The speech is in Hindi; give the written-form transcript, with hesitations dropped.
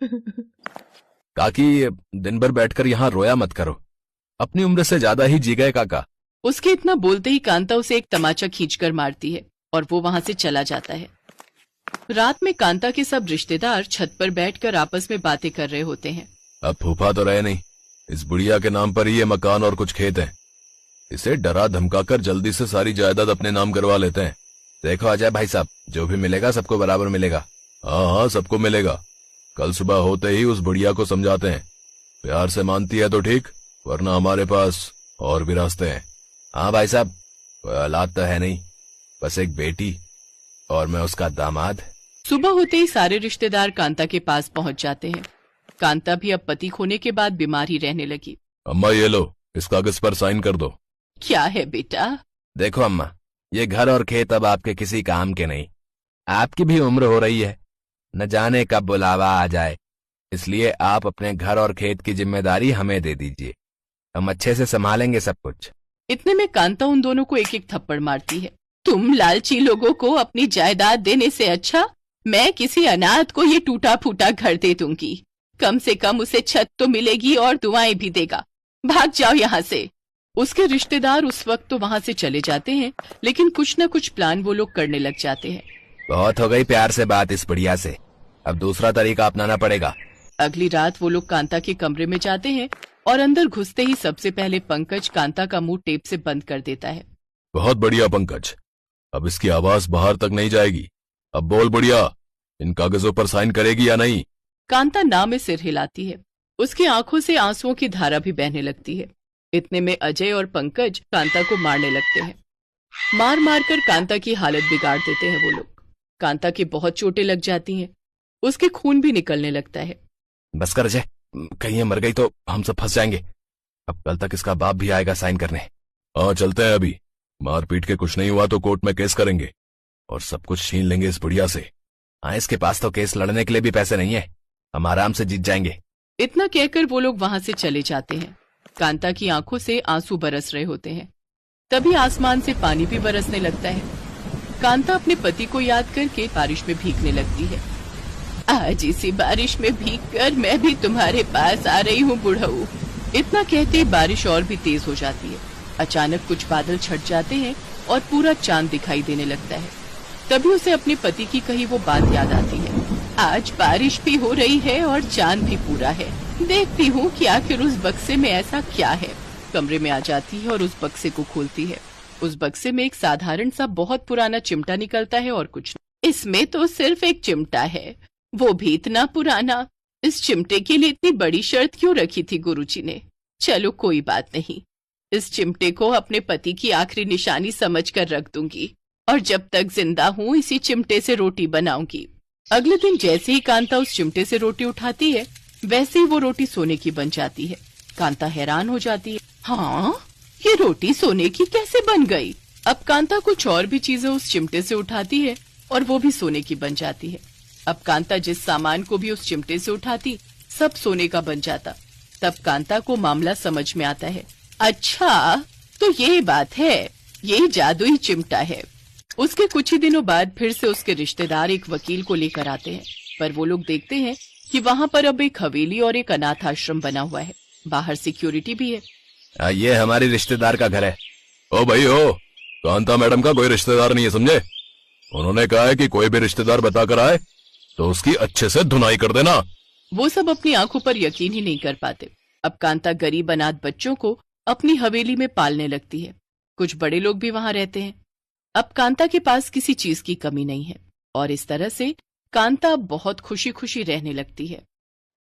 काकी, दिन भर बैठकर यहाँ रोया मत करो। अपनी उम्र से ज्यादा ही जी गए काका। उसके इतना बोलते ही कांता उसे एक तमाचा खींचकर मारती है और वो वहां से चला जाता है। रात में कांता के सब रिश्तेदार छत पर बैठकर आपस में बातें कर रहे होते हैं। अब फूफा तो रहे नहीं, इस बुढ़िया के नाम पर ही ये मकान और कुछ खेत हैं। इसे डरा धमकाकर जल्दी से सारी जायदाद अपने नाम करवा लेते हैं। देखो अजय भाई साहब, जो भी मिलेगा सबको बराबर मिलेगा। हाँ हाँ, सबको मिलेगा। कल सुबह होते ही उस बुढ़िया को समझाते हैं। प्यार से मानती है तो ठीक, वरना हमारे पास और भी रास्ते हैं। हाँ भाई साहब, कोई औलाद तो है नहीं, बस एक बेटी और मैं उसका दामाद। सुबह होते ही सारे रिश्तेदार कांता के पास पहुंच जाते हैं। कांता भी अब पति खोने के बाद बीमार ही रहने लगी। अम्मा ये लो, इस कागज पर साइन कर दो। क्या है बेटा? देखो अम्मा, ये घर और खेत अब आपके किसी काम के नहीं। आपकी भी उम्र हो रही है, न जाने कब बुलावा आ जाए, इसलिए आप अपने घर और खेत की जिम्मेदारी हमें दे दीजिए। हम अच्छे से संभालेंगे सब कुछ। इतने में कांता उन दोनों को एक एक थप्पड़ मारती है। तुम लालची लोगों को अपनी जायदाद देने से अच्छा मैं किसी अनाथ को ये टूटा फूटा घर दे दूंगी। कम से कम उसे छत तो मिलेगी और दुआएं भी देगा। भाग जाओ यहाँ से। उसके रिश्तेदार उस वक्त तो वहाँ से चले जाते हैं, लेकिन कुछ न कुछ प्लान वो लोग करने लग जाते हैं। बहुत हो गई प्यार से बात इस बुढ़िया से, अब दूसरा तरीका अपनाना पड़ेगा। अगली रात वो लोग कांता के कमरे में जाते हैं और अंदर घुसते ही सबसे पहले पंकज कांता का मुंह टेप से बंद कर देता है। बहुत बढ़िया पंकज, अब इसकी आवाज बाहर तक नहीं जाएगी। अब बोल बुढ़िया, इन कागजों पर साइन करेगी या नहीं? कांता ना में सिर हिलाती है। उसकी आंखों से आंसुओं की धारा भी बहने लगती है। इतने में अजय और पंकज कांता को मारने लगते हैं। मार मार कर कांता की हालत बिगाड़ देते हैं वो लोग। कांता की बहुत चोटें लग जाती हैं, उसके खून भी निकलने लगता है। बस कर अजय, कहीं ये मर गई तो हम सब फंस जाएंगे। अब कल तक इसका बाप भी आएगा साइन करने। हाँ चलते हैं अभी, मारपीट के कुछ नहीं हुआ तो कोर्ट में केस करेंगे और सब कुछ छीन लेंगे इस बुढ़िया से। हाँ, इसके पास तो केस लड़ने के लिए भी पैसे नहीं है, हम आराम से जीत जाएंगे। इतना कहकर वो लोग वहां से चले जाते हैं। कांता की आंखों से आंसू बरस रहे होते हैं। तभी आसमान से पानी भी बरसने लगता है। कांता अपने पति को याद करके बारिश में भीगने लगती है। आज इसी बारिश में भीगकर मैं भी तुम्हारे पास आ रही हूँ बुढ़ऊ। इतना कहते बारिश और भी तेज हो जाती है। अचानक कुछ बादल छट जाते हैं और पूरा चांद दिखाई देने लगता है। तभी उसे अपने पति की कही वो बात याद आती है। आज बारिश भी हो रही है और चांद भी पूरा है। देखती हूँ कि आखिर उस बक्से में ऐसा क्या है। कमरे में आ जाती है और उस बक्से को खोलती है। उस बक्से में एक साधारण सा बहुत पुराना चिमटा निकलता है और कुछ नहीं। इसमें तो सिर्फ एक चिमटा है, वो भी इतना पुराना। इस चिमटे के लिए इतनी बड़ी शर्त क्यों रखी थी गुरुजी ने? चलो कोई बात नहीं, इस चिमटे को अपने पति की आखिरी निशानी समझकर रख दूंगी और जब तक जिंदा हूँ इसी चिमटे से रोटी बनाऊंगी। अगले दिन जैसे ही कांता उस चिमटे से रोटी उठाती है, वैसे ही वो रोटी सोने की बन जाती है। कांता हैरान हो जाती है। हाँ, ये रोटी सोने की कैसे बन गई? अब कांता कुछ और भी चीजें उस चिमटे से उठाती है और वो भी सोने की बन जाती है। अब कांता जिस सामान को भी उस चिमटे से उठाती, सब सोने का बन जाता। तब कांता को मामला समझ में आता है। अच्छा, तो ये बात है, ये जादुई चिमटा है। उसके कुछ ही दिनों बाद फिर से उसके रिश्तेदार एक वकील को लेकर आते हैं, पर वो लोग देखते हैं कि वहाँ पर अब एक हवेली और एक अनाथ आश्रम बना हुआ है। बाहर सिक्योरिटी भी है। ये हमारी रिश्तेदार का घर है। ओ भाई ओ, कांता मैडम का कोई रिश्तेदार नहीं है, समझे? उन्होंने कहा है कि कोई भी रिश्तेदार बताकर आए तो उसकी अच्छे से धुनाई कर देना। वो सब अपनी आंखों पर यकीन ही नहीं कर पाते। अब कांता गरीब अनाथ बच्चों को अपनी हवेली में पालने लगती है। कुछ बड़े लोग भी वहाँ रहते हैं। अब कांता के पास किसी चीज की कमी नहीं है और इस तरह से कांता बहुत खुशी खुशी रहने लगती है।